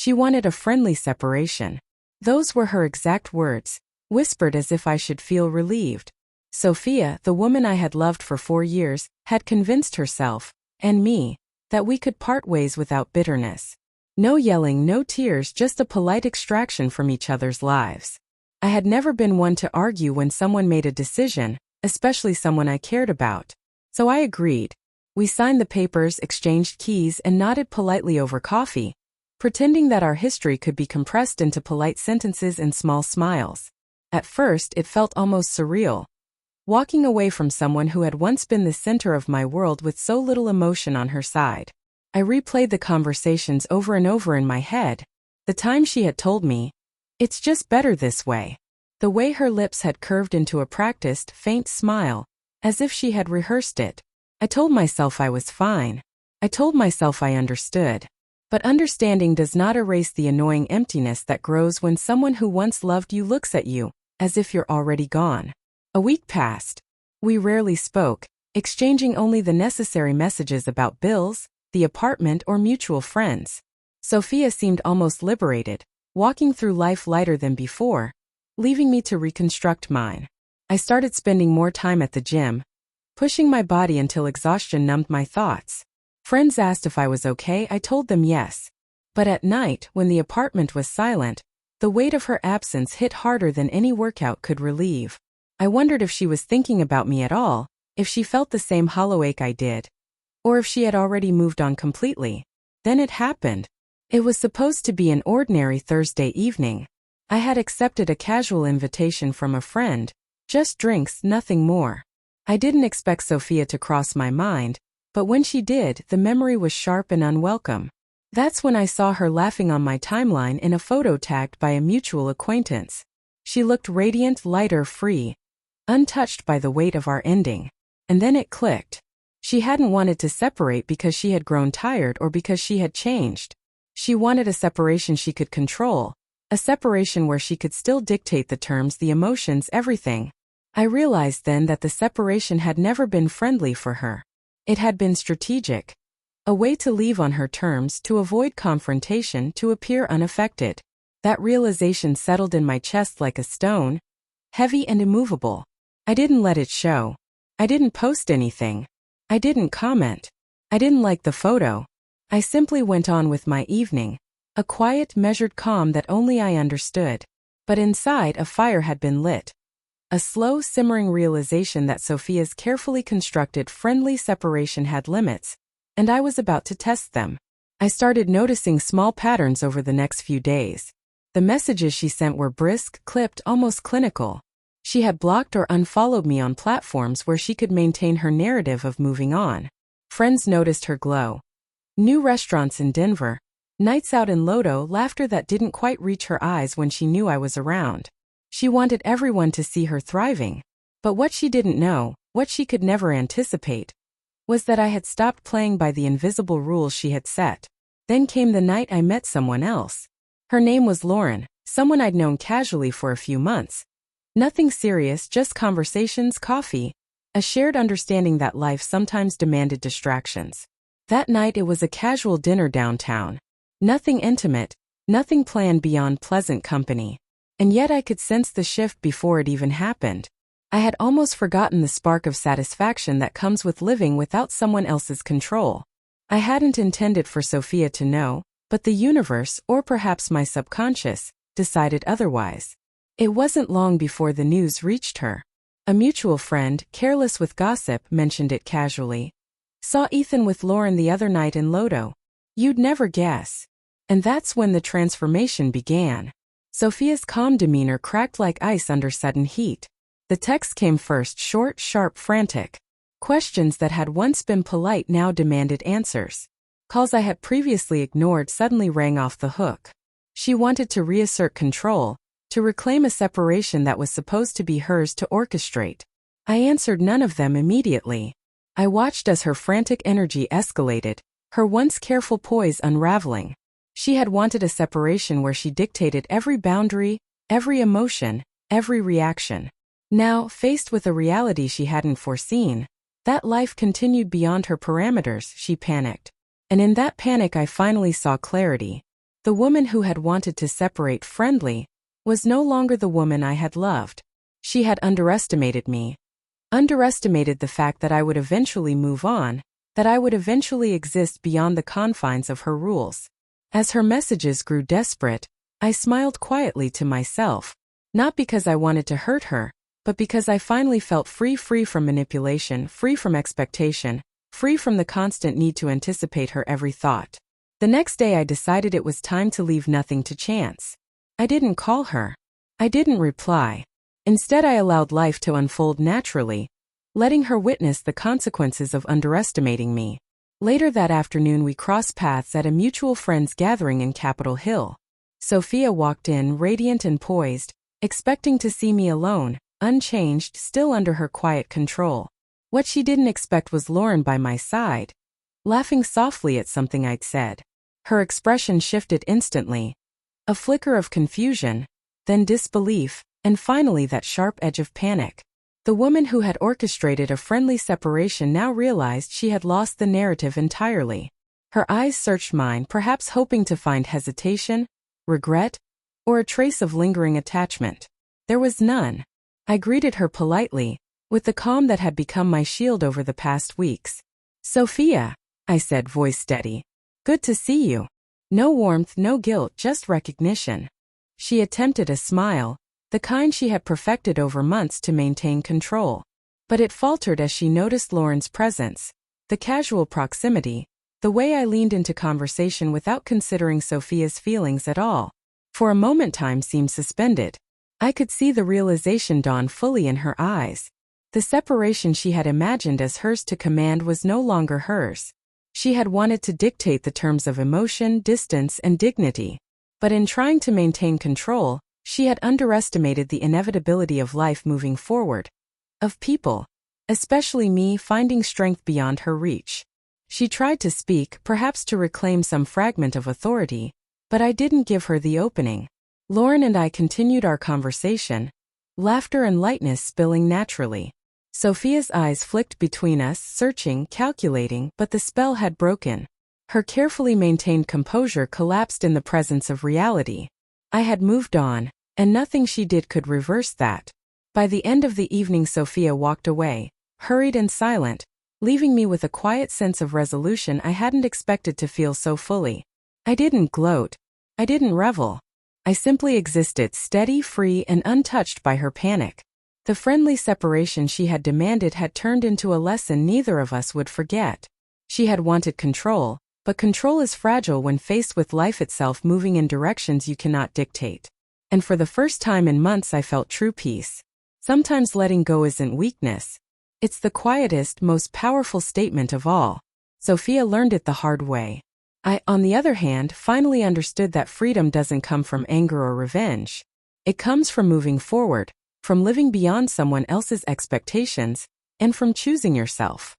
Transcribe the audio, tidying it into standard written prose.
She wanted a friendly separation. Those were her exact words, whispered as if I should feel relieved. Sophia, the woman I had loved for 4 years, had convinced herself, and me, that we could part ways without bitterness. No yelling, no tears, just a polite extraction from each other's lives. I had never been one to argue when someone made a decision, especially someone I cared about. So I agreed. We signed the papers, exchanged keys, and nodded politely over coffee, pretending that our history could be compressed into polite sentences and small smiles. At first, it felt almost surreal. Walking away from someone who had once been the center of my world with so little emotion on her side. I replayed the conversations over and over in my head. The time she had told me, "It's just better this way." The way her lips had curved into a practiced, faint smile, as if she had rehearsed it. I told myself I was fine. I told myself I understood. But understanding does not erase the annoying emptiness that grows when someone who once loved you looks at you, as if you're already gone. A week passed. We rarely spoke, exchanging only the necessary messages about bills, the apartment, or mutual friends. Sophia seemed almost liberated, walking through life lighter than before, leaving me to reconstruct mine. I started spending more time at the gym, pushing my body until exhaustion numbed my thoughts. Friends asked if I was okay. I told them yes. But at night, when the apartment was silent, the weight of her absence hit harder than any workout could relieve. I wondered if she was thinking about me at all, if she felt the same hollow ache I did, or if she had already moved on completely. Then it happened. It was supposed to be an ordinary Thursday evening. I had accepted a casual invitation from a friend, just drinks, nothing more. I didn't expect Sophia to cross my mind, but when she did, the memory was sharp and unwelcome. That's when I saw her laughing on my timeline in a photo tagged by a mutual acquaintance. She looked radiant, lighter, free, untouched by the weight of our ending. And then it clicked. She hadn't wanted to separate because she had grown tired or because she had changed. She wanted a separation she could control, a separation where she could still dictate the terms, the emotions, everything. I realized then that the separation had never been friendly for her. It had been strategic. A way to leave on her terms, to avoid confrontation, to appear unaffected. That realization settled in my chest like a stone, heavy and immovable. I didn't let it show. I didn't post anything. I didn't comment. I didn't like the photo. I simply went on with my evening, a quiet, measured calm that only I understood. But inside, a fire had been lit. A slow, simmering realization that Sophia's carefully constructed, friendly separation had limits, and I was about to test them. I started noticing small patterns over the next few days. The messages she sent were brisk, clipped, almost clinical. She had blocked or unfollowed me on platforms where she could maintain her narrative of moving on. Friends noticed her glow. New restaurants in Denver, nights out in Lodo, laughter that didn't quite reach her eyes when she knew I was around. She wanted everyone to see her thriving. But what she didn't know, what she could never anticipate, was that I had stopped playing by the invisible rules she had set. Then came the night I met someone else. Her name was Lauren, someone I'd known casually for a few months. Nothing serious, just conversations, coffee, a shared understanding that life sometimes demanded distractions. That night it was a casual dinner downtown. Nothing intimate, nothing planned beyond pleasant company. And yet I could sense the shift before it even happened. I had almost forgotten the spark of satisfaction that comes with living without someone else's control. I hadn't intended for Sophia to know, but the universe, or perhaps my subconscious, decided otherwise. It wasn't long before the news reached her. A mutual friend, careless with gossip, mentioned it casually. "Saw Ethan with Lauren the other night in Lodo. You'd never guess." And that's when the transformation began. Sophia's calm demeanor cracked like ice under sudden heat. The text came first, short, sharp, frantic. Questions that had once been polite now demanded answers. Calls I had previously ignored suddenly rang off the hook. She wanted to reassert control, to reclaim a separation that was supposed to be hers to orchestrate. I answered none of them immediately. I watched as her frantic energy escalated, her once careful poise unraveling. She had wanted a separation where she dictated every boundary, every emotion, every reaction. Now, faced with a reality she hadn't foreseen, that life continued beyond her parameters, she panicked. And in that panic I finally saw clarity. The woman who had wanted to separate friendly was no longer the woman I had loved. She had underestimated me. Underestimated the fact that I would eventually move on, that I would eventually exist beyond the confines of her rules. As her messages grew desperate, I smiled quietly to myself, not because I wanted to hurt her, but because I finally felt free from manipulation, free from expectation, free from the constant need to anticipate her every thought. The next day I decided it was time to leave nothing to chance. I didn't call her. I didn't reply. Instead, I allowed life to unfold naturally, letting her witness the consequences of underestimating me. Later that afternoon we crossed paths at a mutual friend's gathering in Capitol Hill. Sophia walked in, radiant and poised, expecting to see me alone, unchanged, still under her quiet control. What she didn't expect was Lauren by my side, laughing softly at something I'd said. Her expression shifted instantly. A flicker of confusion, then disbelief, and finally that sharp edge of panic. The woman who had orchestrated a friendly separation now realized she had lost the narrative entirely. Her eyes searched mine, perhaps hoping to find hesitation, regret, or a trace of lingering attachment. There was none. I greeted her politely, with the calm that had become my shield over the past weeks. "Sophia," I said, voice steady. "Good to see you." No warmth, no guilt, just recognition. She attempted a smile, the kind she had perfected over months to maintain control. But it faltered as she noticed Lauren's presence, the casual proximity, the way I leaned into conversation without considering Sophia's feelings at all. For a moment time seemed suspended. I could see the realization dawn fully in her eyes. The separation she had imagined as hers to command was no longer hers. She had wanted to dictate the terms of emotion, distance, and dignity. But in trying to maintain control, she had underestimated the inevitability of life moving forward. Of people, especially me, finding strength beyond her reach. She tried to speak, perhaps to reclaim some fragment of authority, but I didn't give her the opening. Lauren and I continued our conversation, laughter and lightness spilling naturally. Sophia's eyes flicked between us, searching, calculating, but the spell had broken. Her carefully maintained composure collapsed in the presence of reality. I had moved on, and nothing she did could reverse that. By the end of the evening, Sophia walked away, hurried and silent, leaving me with a quiet sense of resolution I hadn't expected to feel so fully. I didn't gloat. I didn't revel. I simply existed, steady, free, and untouched by her panic. The friendly separation she had demanded had turned into a lesson neither of us would forget. She had wanted control, but control is fragile when faced with life itself moving in directions you cannot dictate. And for the first time in months I felt true peace. Sometimes letting go isn't weakness. It's the quietest, most powerful statement of all. Sophia learned it the hard way. I, on the other hand, finally understood that freedom doesn't come from anger or revenge. It comes from moving forward, from living beyond someone else's expectations, and from choosing yourself.